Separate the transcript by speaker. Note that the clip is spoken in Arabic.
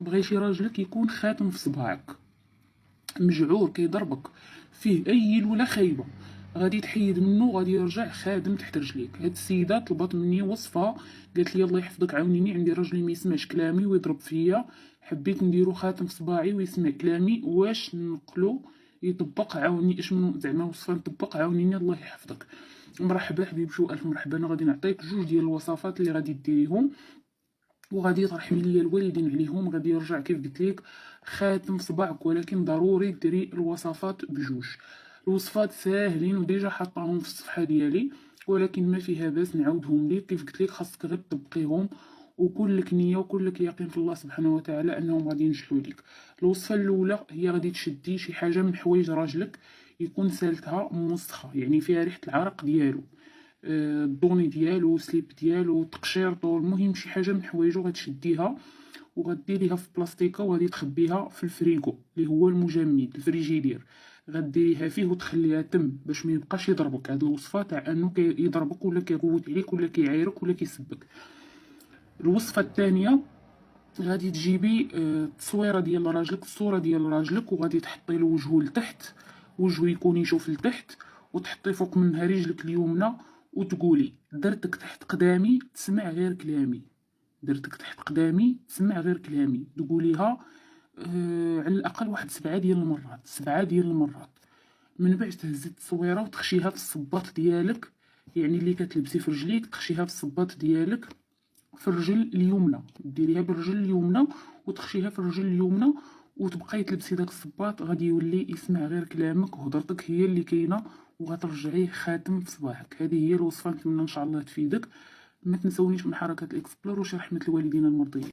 Speaker 1: بغيتي راجلك يكون خاتم في صباعك، مجعور كيضربك، فيه اي لوله خايبه، غادي تحيد منه وغادي يرجع خادم تحت رجليك. هاد السيده طلبت مني وصفه، قالت لي الله يحفظك عاونيني، عندي راجلي ما يسمعش كلامي ويضرب فيا، حبيت نديرو خاتم في صباعي ويسمع كلامي، واش نقلو يطبق؟ عاوني اش من زعما وصفه نطبق، عاونيني الله يحفظك. مرحبا حبيبتي والف مرحبا، انا غادي نعطيك جوج ديال الوصفات اللي غادي ديريهم وغادي ترحمي ليا الوالدين عليهم. غادي يرجع كيف قلت لك خاتم في صباعك، ولكن ضروري ديري الوصفات بجوج. الوصفات ساهلين وديجا حطاهم في الصفحه ديالي، ولكن ما فيها باس نعاودهم ليك. كيف قلت لك خاصك غير تطبقيهم وكون لك نيه وكون لك يقين في الله سبحانه وتعالى انهم غادي ينجحوا لك. الوصفه الاولى هي غادي تشدي شي حاجه من حوايج راجلك يكون سالتها موسخه، يعني فيها ريحه العرق ديالو، الدوني ديالو، سليب ديالو، تقشيرطو، المهم شي حاجه من حوايجو غتشديها وغديريها في بلاستيكه وغادي تخبيها في الفريغو اللي هو المجمد الفريجيدير. غديريها فيه وتخليها تم باش ما يبقاش يضربك. هاد الوصفه تاع انه يضربك ولا كيغوت عليك ولا كيعايرك ولا كيسبك. الوصفه الثانيه غادي تجيبي التصويره ديال راجلك، الصوره ديال راجلك، وغادي تحطي له وجهه لتحت، وجهه يكون يشوف لتحت، وتحطي فوق منها رجلك اليمنى وتقولي درتك تحت قدامي تسمع غير كلامي، درتك تحت قدامي تسمع غير كلامي. تقوليها على الاقل واحد 7 ديال المرات، 7 ديال المرات. من بعد تهزي التصويره وتخشيها في الصباط ديالك، يعني اللي كتلبسي في رجليك تخشيها في الصباط ديالك في الرجل اليمنى، ديريها بالرجل اليمنى وتخشيها في الرجل اليمنى وتبقاي تلبسي داك الصباط. غادي يولي يسمع غير كلامك وهضرتك هي اللي كاينه، وغترجعيه خاتم في صباعك. هذه هي الوصفه، نتمنى ان شاء الله تفيدك. ما تنسونيش من حركه الاكسبلور وشي رحمه الوالدين المرضيين.